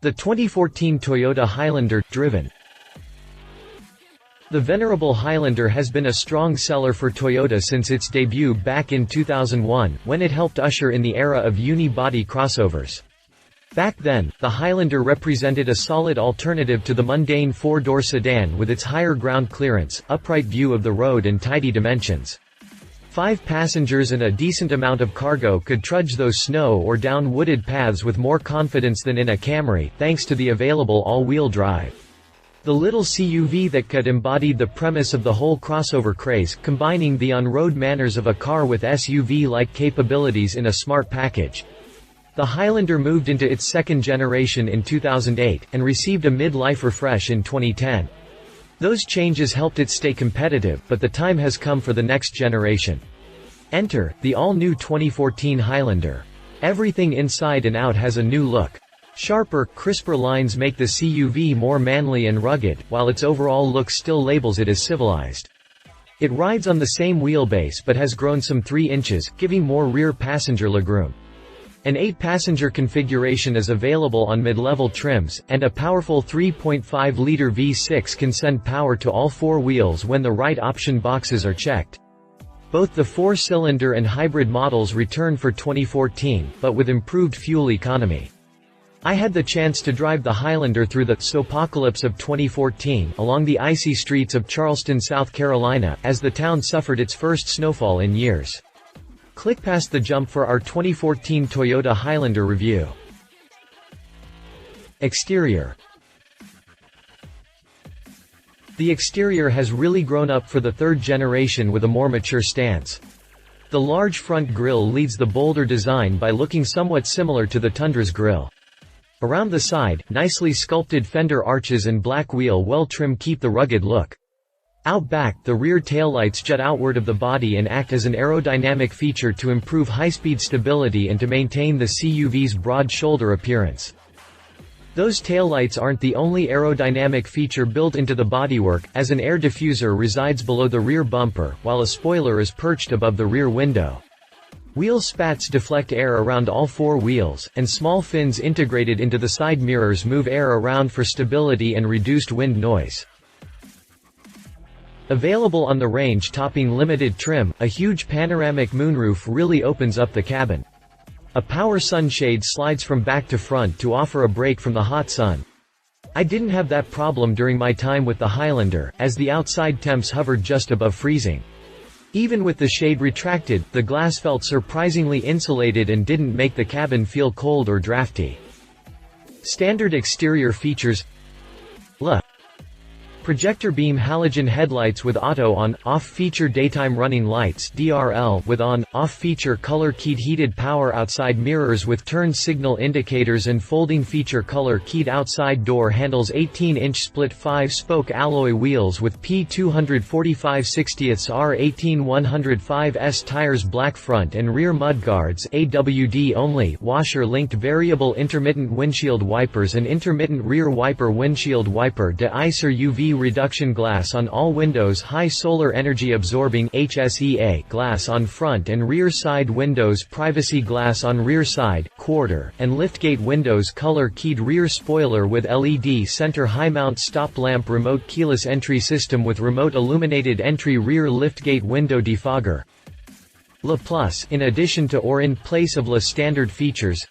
The 2014 Toyota Highlander, driven. The venerable Highlander has been a strong seller for Toyota since its debut back in 2001, when it helped usher in the era of uni-body crossovers. Back then, the Highlander represented a solid alternative to the mundane four-door sedan with its higher ground clearance, upright view of the road and tidy dimensions. 5 passengers and a decent amount of cargo could trudge those snow or down wooded paths with more confidence than in a Camry, thanks to the available all-wheel drive. The little CUV That Could embodied the premise of the whole crossover craze, combining the on-road manners of a car with SUV-like capabilities in a smart package. The Highlander moved into its second generation in 2008, and received a mid-life refresh in 2010. Those changes helped it stay competitive, but the time has come for the next generation. Enter, the all-new 2014 Highlander. Everything inside and out has a new look. Sharper, crisper lines make the CUV more manly and rugged, while its overall look still labels it as civilized. It rides on the same wheelbase but has grown some 3 inches, giving more rear passenger legroom. An 8-passenger configuration is available on mid-level trims, and a powerful 3.5-liter V6 can send power to all 4 wheels when the right option boxes are checked. Both the 4-cylinder and hybrid models return for 2014, but with improved fuel economy. I had the chance to drive the Highlander through the snowpocalypse of 2014 along the icy streets of Charleston, South Carolina, as the town suffered its first snowfall in years. Click past the jump for our 2014 Toyota Highlander review. Exterior. The exterior has really grown up for the 3rd generation with a more mature stance. The large front grille leads the bolder design by looking somewhat similar to the Tundra's grille. Around the side, nicely sculpted fender arches and black wheel well trim keep the rugged look. Out back, the rear taillights jut outward of the body and act as an aerodynamic feature to improve high-speed stability and to maintain the CUV's broad shoulder appearance. Those taillights aren't the only aerodynamic feature built into the bodywork, as an air diffuser resides below the rear bumper, while a spoiler is perched above the rear window. Wheel spats deflect air around all 4 wheels, and small fins integrated into the side mirrors move air around for stability and reduced wind noise. Available on the range-topping limited trim, a huge panoramic moonroof really opens up the cabin. A power sunshade slides from back to front to offer a break from the hot sun. I didn't have that problem during my time with the Highlander, as the outside temps hovered just above freezing. Even with the shade retracted, the glass felt surprisingly insulated and didn't make the cabin feel cold or drafty. Standard exterior features: projector beam halogen headlights with auto on-off feature, daytime running lights DRL with on-off feature, color keyed heated power outside mirrors with turn signal indicators and folding feature, color keyed outside door handles, 18-inch split 5-spoke alloy wheels with P245/60 R 18105S tires, black front and rear mudguards, AWD only, washer linked variable intermittent windshield wipers and intermittent rear wiper, windshield wiper de-icer, UV reduction glass on all windows, high solar energy absorbing HSEA glass on front and rear side windows, privacy glass on rear side, quarter, and liftgate windows, color keyed rear spoiler with LED center, high mount stop lamp, remote keyless entry system with remote illuminated entry, rear liftgate window defogger. La Plus, in addition to or in place of La standard features: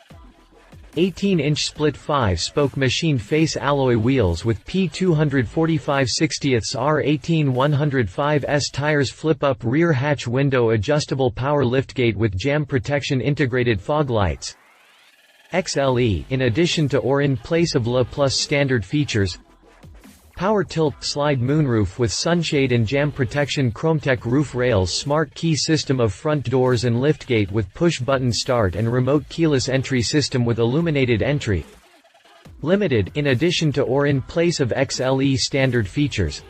18-inch split 5-spoke machine face alloy wheels with P245/60 R 18105S tires, flip-up rear hatch window, adjustable power liftgate with jam protection, integrated fog lights. XLE, in addition to or in place of La Plus standard features: power tilt slide moonroof with sunshade and jam protection, Chrometech roof rails, smart key system of front doors and liftgate with push-button start and remote keyless entry system with illuminated entry. Limited, in addition to or in place of XLE standard features: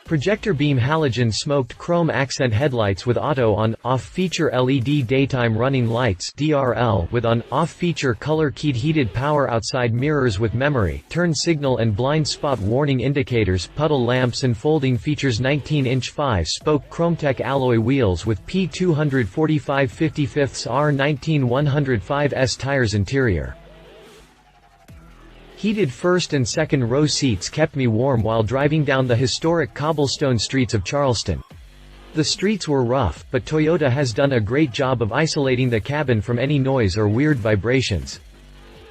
projector beam halogen smoked chrome accent headlights with auto on-off feature, LED daytime running lights DRL with on-off feature, color keyed heated power outside mirrors with memory, turn signal and blind spot warning indicators, puddle lamps and folding features, 19-inch 5-spoke Chrometech alloy wheels with P245/55 R 18105S tires, interior Heated first and second row seats kept me warm while driving down the historic cobblestone streets of Charleston. The streets were rough, but Toyota has done a great job of isolating the cabin from any noise or weird vibrations.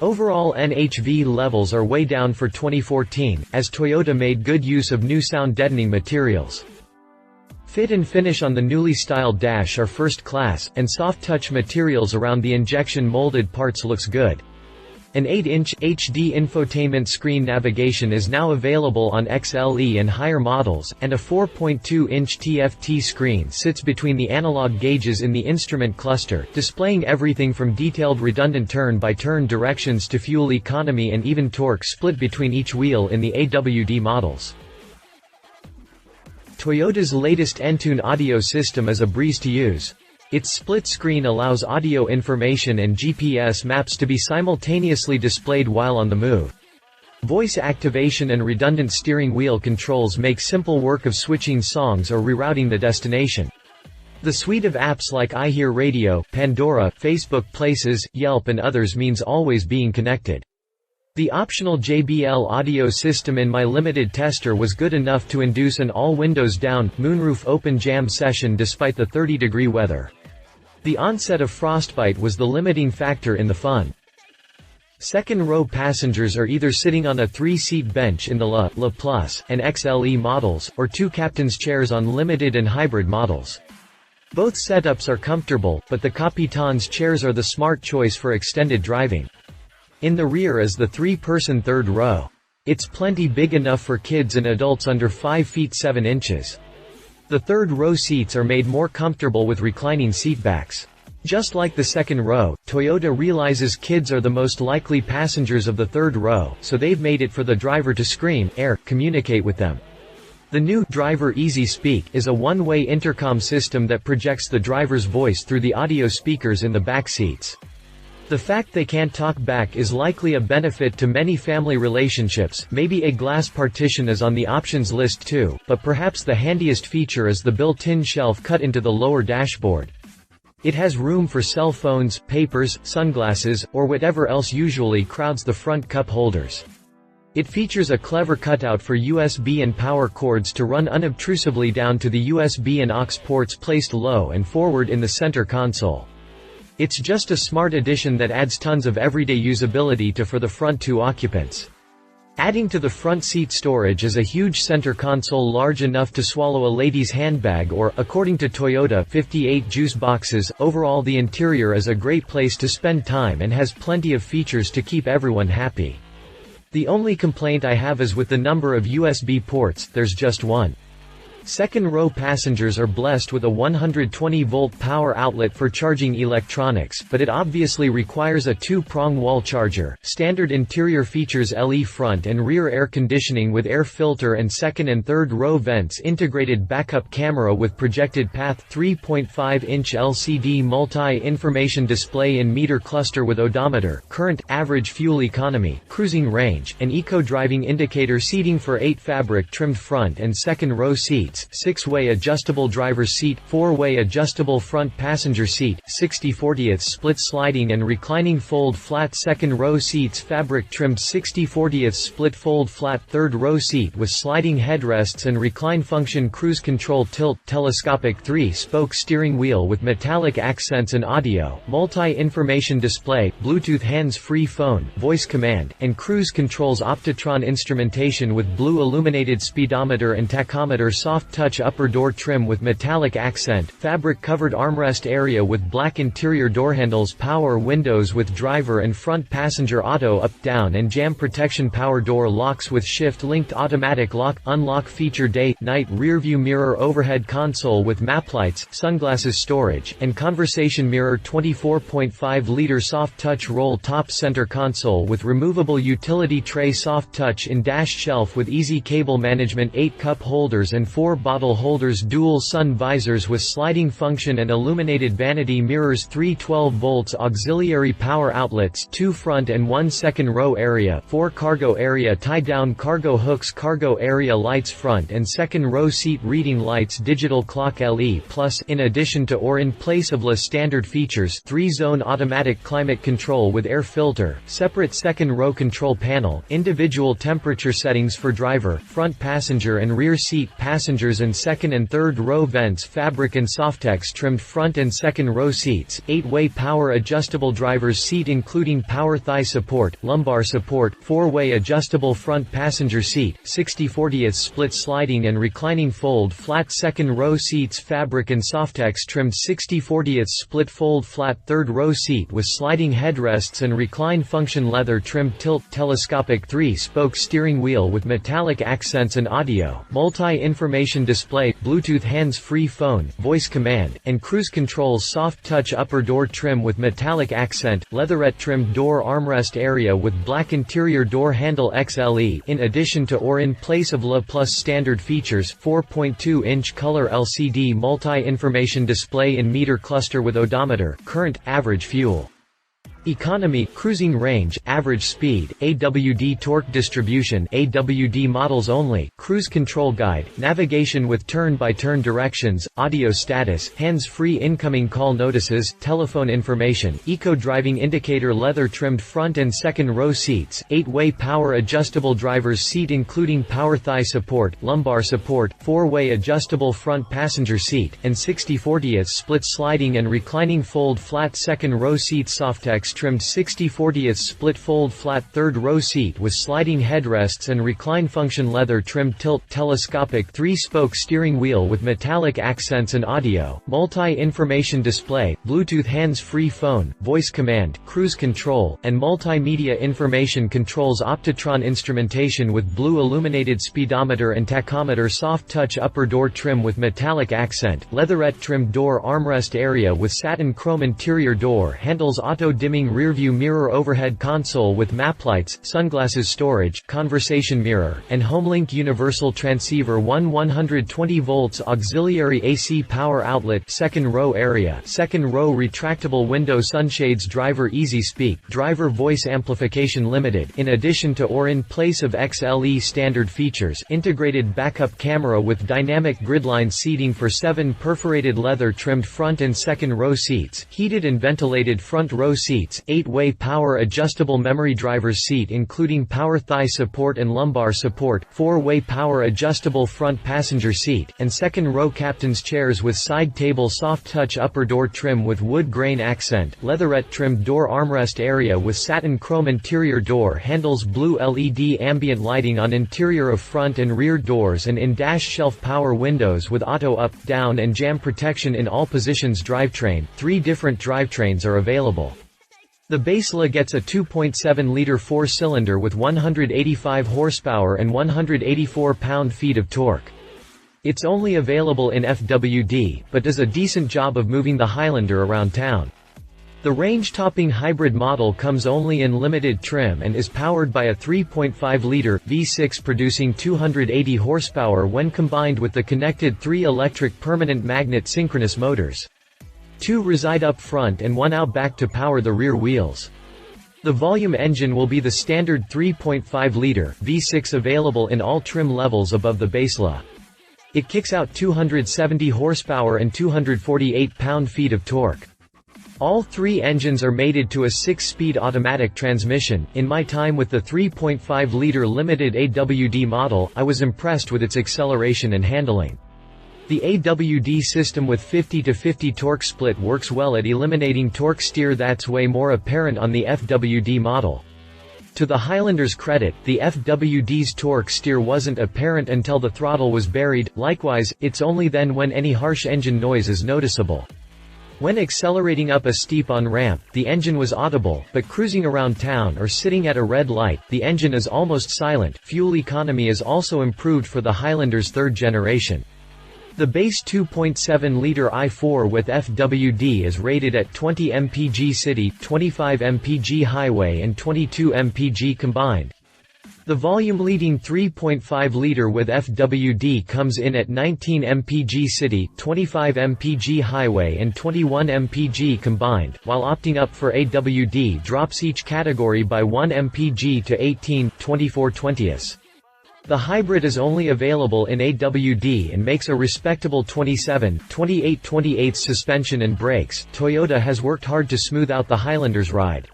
Overall NHV levels are way down for 2014, as Toyota made good use of new sound-deadening materials. Fit and finish on the newly styled dash are first class, and soft-touch materials around the injection molded parts looks good. An 8-inch HD infotainment screen navigation is now available on XLE and higher models, and a 4.2-inch TFT screen sits between the analog gauges in the instrument cluster, displaying everything from detailed redundant turn-by-turn directions to fuel economy and even torque split between each wheel in the AWD models. Toyota's latest Entune audio system is a breeze to use. Its split screen allows audio information and GPS maps to be simultaneously displayed while on the move. Voice activation and redundant steering wheel controls make simple work of switching songs or rerouting the destination. The suite of apps like iHearRadio, Pandora, Facebook Places, Yelp and others means always being connected. The optional JBL audio system in my limited tester was good enough to induce an all windows down, moonroof open jam session despite the 30-degree weather. The onset of frostbite was the limiting factor in the fun. Second-row passengers are either sitting on a 3-seat bench in the La Plus and XLE models, or 2 captain's chairs on limited and hybrid models. Both setups are comfortable, but the Capitan's chairs are the smart choice for extended driving. In the rear is the 3-person third row. It's plenty big enough for kids and adults under 5 feet 7 inches. The third row seats are made more comfortable with reclining seatbacks. Just like the second row, Toyota realizes kids are the most likely passengers of the third row, so they've made it for the driver to scream, communicate with them. The new Driver Easy Speak is a one-way intercom system that projects the driver's voice through the audio speakers in the back seats. The fact they can't talk back is likely a benefit to many family relationships. Maybe a glass partition is on the options list too, but perhaps the handiest feature is the built-in shelf cut into the lower dashboard. It has room for cell phones, papers, sunglasses, or whatever else usually crowds the front cup holders. It features a clever cutout for USB and power cords to run unobtrusively down to the USB and aux ports placed low and forward in the center console. It's just a smart addition that adds tons of everyday usability for the front 2 occupants. Adding to the front seat storage is a huge center console large enough to swallow a lady's handbag or, according to Toyota, 58 juice boxes. Overall, the interior is a great place to spend time and has plenty of features to keep everyone happy. The only complaint I have is with the number of USB ports. There's just one. Second-row passengers are blessed with a 120-volt power outlet for charging electronics, but it obviously requires a 2-prong wall charger. Standard interior features LE front and rear air conditioning with air filter and second and third row vents, integrated backup camera with projected path, 3.5-inch LCD multi-information display in meter cluster with odometer, current, average fuel economy, cruising range, and eco-driving indicator, seating for 8 fabric-trimmed front and second-row seats, 6-way adjustable driver's seat, 4-way adjustable front passenger seat, 60/40 split sliding and reclining fold flat second-row seats, fabric-trimmed 60/40 split fold flat third-row seat with sliding headrests and recline function, cruise control, tilt, telescopic 3-spoke steering wheel with metallic accents and audio, multi-information display, Bluetooth hands-free phone, voice command, and cruise controls, Optitron instrumentation with blue illuminated speedometer and tachometer, soft touch upper door trim with metallic accent, fabric-covered armrest area with black interior door handles, power windows with driver and front passenger auto up-down and jam protection, power door locks with shift-linked automatic lock-unlock feature, day-night rearview mirror, overhead console with map lights, sunglasses storage, and conversation mirror, 24.5-liter soft-touch roll-top center console with removable utility tray, soft-touch in-dash shelf with easy cable management, 8 cup holders and 4 bottle holders, dual sun visors with sliding function and illuminated vanity mirrors, 3 12-volt auxiliary power outlets, 2 front and 1 second row area, 4 cargo area tie-down cargo hooks, cargo area lights, front and second row seat reading lights, digital clock LE+, in addition to or in place of LE standard features, 3-zone automatic climate control with air filter, separate second row control panel, individual temperature settings for driver, front passenger and rear seat passengers and second and third row vents, fabric and Softex trimmed front and second row seats, 8-way power adjustable driver's seat including power thigh support, lumbar support, 4-way adjustable front passenger seat, 60/40 split sliding and reclining fold flat second row seats, fabric and Softex trimmed 60/40 split fold flat third row seat with sliding headrests and recline function, leather trimmed tilt telescopic 3-spoke steering wheel with metallic accents and audio, multi-information display, Bluetooth hands-free phone, voice command, and cruise control, soft touch upper door trim with metallic accent, leatherette trimmed door armrest area with black interior door handle XLE, in addition to or in place of LE Plus standard features, 4.2-inch color LCD multi-information display in meter cluster with odometer, current, average fuel economy, cruising range, average speed, AWD torque distribution, AWD models only, cruise control guide, navigation with turn-by-turn directions, audio status, hands-free incoming call notices, telephone information, eco-driving indicator, leather-trimmed front and second row seats, 8-way power adjustable driver's seat including power thigh support, lumbar support, 4-way adjustable front passenger seat, and 60/40 split sliding and reclining fold flat second row seat, Softex trimmed 60/40 split fold flat third row seat with sliding headrests and recline function, leather trimmed tilt telescopic 3-spoke steering wheel with metallic accents and audio, multi-information display, Bluetooth hands-free phone, voice command, cruise control, and multimedia information controls, Optitron instrumentation with blue illuminated speedometer and tachometer, soft touch upper door trim with metallic accent, leatherette trimmed door armrest area with satin chrome interior door handles, auto dimming rearview mirror, overhead console with map lights, sunglasses storage, conversation mirror, and HomeLink universal transceiver, 120 volts auxiliary AC power outlet, second row area, second row retractable window, sunshades, driver easy speak, driver voice amplification limited, in addition to or in place of XLE standard features, integrated backup camera with dynamic gridline seating for 7 perforated leather trimmed front and second row seats, heated and ventilated front row seats, 8-way power adjustable memory driver's seat including power thigh support and lumbar support, 4-way power adjustable front passenger seat, and second row captain's chairs with side table, soft touch upper door trim with wood grain accent, leatherette trimmed door armrest area with satin chrome interior door handles, blue LED ambient lighting on interior of front and rear doors and in-dash shelf power windows with auto up, down and jam protection in all positions, drivetrain, 3 different drivetrains are available. The base LE gets a 2.7-liter 4-cylinder with 185 horsepower and 184 pound-feet of torque. It's only available in FWD, but does a decent job of moving the Highlander around town. The range-topping hybrid model comes only in limited trim and is powered by a 3.5-liter V6 producing 280 horsepower when combined with the connected 3 electric permanent magnet synchronous motors. 2 reside up front and 1 out back to power the rear wheels. The volume engine will be the standard 3.5-liter V6 available in all trim levels above the base LE. It kicks out 270 horsepower and 248 pound-feet of torque. All 3 engines are mated to a 6-speed automatic transmission. In my time with the 3.5-liter limited AWD model, I was impressed with its acceleration and handling. The AWD system with 50-50 torque split works well at eliminating torque steer that's way more apparent on the FWD model. To the Highlander's credit, the FWD's torque steer wasn't apparent until the throttle was buried, likewise, it's only then when any harsh engine noise is noticeable. When accelerating up a steep on-ramp, the engine was audible, but cruising around town or sitting at a red light, the engine is almost silent. Fuel economy is also improved for the Highlander's 3rd generation. The base 2.7-liter i4 with FWD is rated at 20 mpg city, 25 mpg highway and 22 mpg combined. The volume-leading 3.5-liter with FWD comes in at 19 mpg city, 25 mpg highway and 21 mpg combined, while opting up for AWD drops each category by 1 mpg to 18, 24/20. The hybrid is only available in AWD and makes a respectable 27, 28/28 suspension and brakes. Toyota has worked hard to smooth out the Highlander's ride.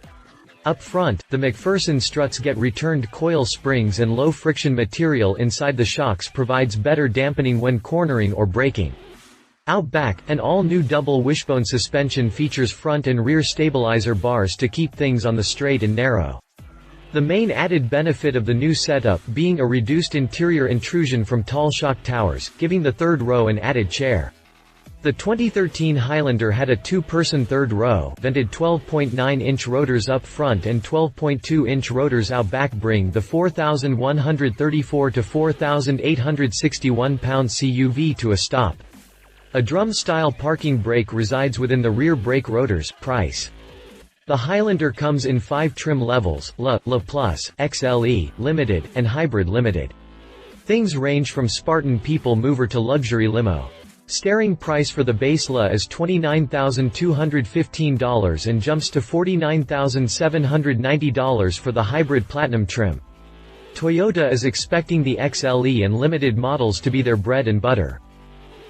Up front, the McPherson struts get returned coil springs and low-friction material inside the shocks provides better dampening when cornering or braking. Out back, an all-new double wishbone suspension features front and rear stabilizer bars to keep things on the straight and narrow. The main added benefit of the new setup being a reduced interior intrusion from tall shock towers, giving the third row an added chair. The 2013 Highlander had a two-person third row, vented 12.9-inch rotors up front and 12.2-inch rotors out back, bring the 4,134 to 4,861 pound CUV to a stop. A drum-style parking brake resides within the rear brake rotors. Price. The Highlander comes in 5 trim levels: LE, LE Plus, XLE, Limited, and Hybrid Limited. Things range from Spartan people mover to luxury limo. Starting price for the base LE is $29,215 and jumps to $49,790 for the hybrid platinum trim. Toyota is expecting the XLE and Limited models to be their bread and butter.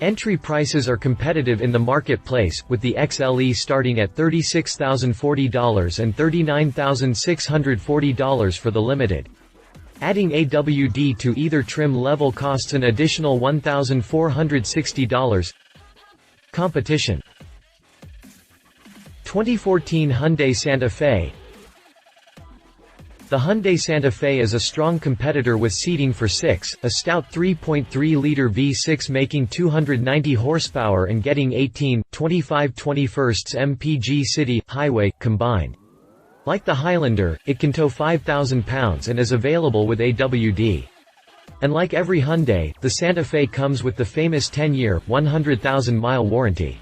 Entry prices are competitive in the marketplace, with the XLE starting at $36,040 and $39,640 for the Limited. Adding AWD to either trim level costs an additional $1,460. Competition. 2014 Hyundai Santa Fe. The Hyundai Santa Fe is a strong competitor with seating for 6, a stout 3.3-liter V6 making 290 horsepower and getting 18, 25/21 mpg city, highway, combined. Like the Highlander, it can tow 5,000 pounds and is available with AWD. And like every Hyundai, the Santa Fe comes with the famous 10-year, 100,000-mile warranty.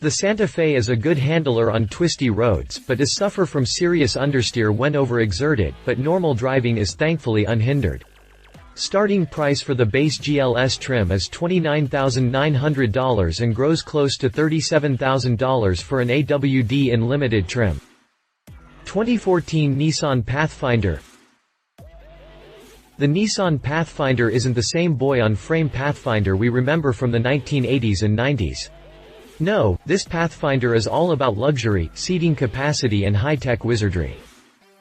The Santa Fe is a good handler on twisty roads, but does suffer from serious understeer when overexerted, but normal driving is thankfully unhindered. Starting price for the base GLS trim is $29,900 and grows close to $37,000 for an AWD in Limited trim. 2014 Nissan Pathfinder. The Nissan Pathfinder isn't the same boy-on-frame Pathfinder we remember from the 1980s and 90s. No, this Pathfinder is all about luxury, seating capacity and high-tech wizardry.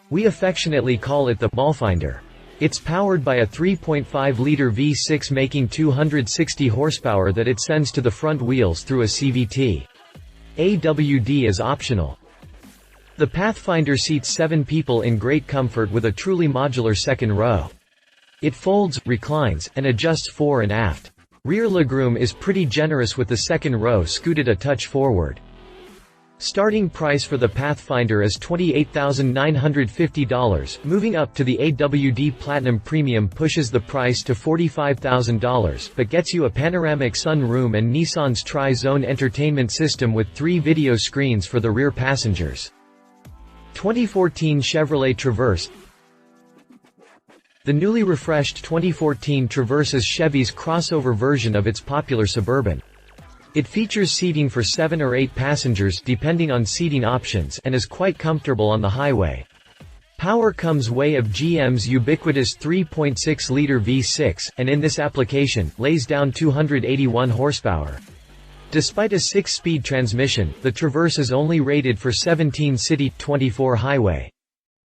We affectionately call it the Ballfinder. It's powered by a 3.5-liter V6 making 260 horsepower that it sends to the front wheels through a CVT. AWD is optional. The Pathfinder seats 7 people in great comfort with a truly modular second row. It folds, reclines, and adjusts fore and aft. Rear legroom is pretty generous with the second row scooted a touch forward. Starting price for the Pathfinder is $28,950, moving up to the AWD Platinum Premium pushes the price to $45,000, but gets you a panoramic sunroom and Nissan's Tri-Zone entertainment system with 3 video screens for the rear passengers. 2014 Chevrolet Traverse. The newly refreshed 2014 Traverse is Chevy's crossover version of its popular Suburban. It features seating for 7 or 8 passengers depending on seating options and is quite comfortable on the highway. Power comes way of GM's ubiquitous 3.6-liter V6, and in this application, lays down 281 horsepower. Despite a 6-speed transmission, the Traverse is only rated for 17 city, 24 highway.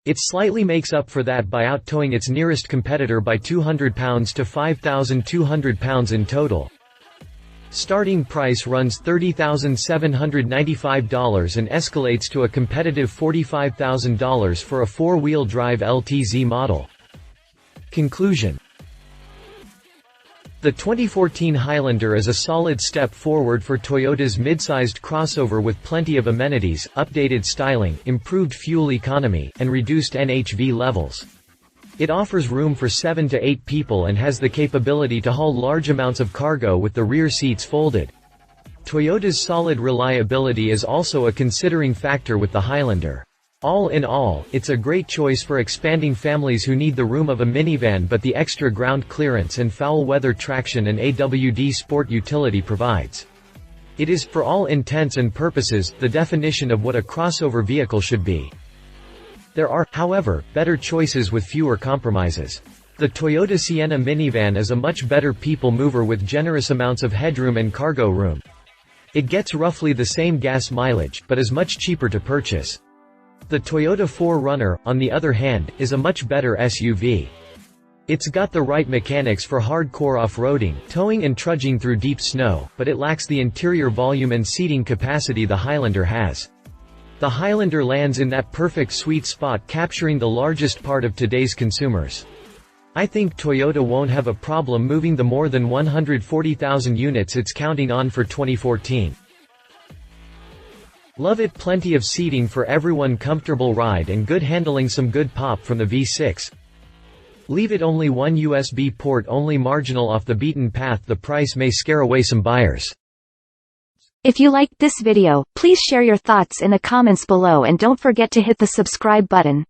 It slightly makes up for that by out-towing its nearest competitor by 200 pounds to 5,200 pounds in total. Starting price runs $30,795 and escalates to a competitive $45,000 for a 4-wheel drive LTZ model. Conclusion. The 2014 Highlander is a solid step forward for Toyota's mid-sized crossover with plenty of amenities, updated styling, improved fuel economy, and reduced NHV levels. It offers room for 7 to 8 people and has the capability to haul large amounts of cargo with the rear seats folded. Toyota's solid reliability is also a considering factor with the Highlander. All in all, it's a great choice for expanding families who need the room of a minivan but the extra ground clearance and foul weather traction an AWD Sport utility provides. It is, for all intents and purposes, the definition of what a crossover vehicle should be. There are, however, better choices with fewer compromises. The Toyota Sienna minivan is a much better people mover with generous amounts of headroom and cargo room. It gets roughly the same gas mileage, but is much cheaper to purchase. The Toyota 4Runner, on the other hand, is a much better SUV. It's got the right mechanics for hardcore off-roading, towing and trudging through deep snow, but it lacks the interior volume and seating capacity the Highlander has. The Highlander lands in that perfect sweet spot, capturing the largest part of today's consumers. I think Toyota won't have a problem moving the more than 140,000 units it's counting on for 2014. Love it, plenty of seating for everyone, comfortable ride and good handling, some good pop from the V6. Leave it, only one USB port, only marginal off the beaten path, the price may scare away some buyers. If you liked this video, please share your thoughts in the comments below and don't forget to hit the subscribe button.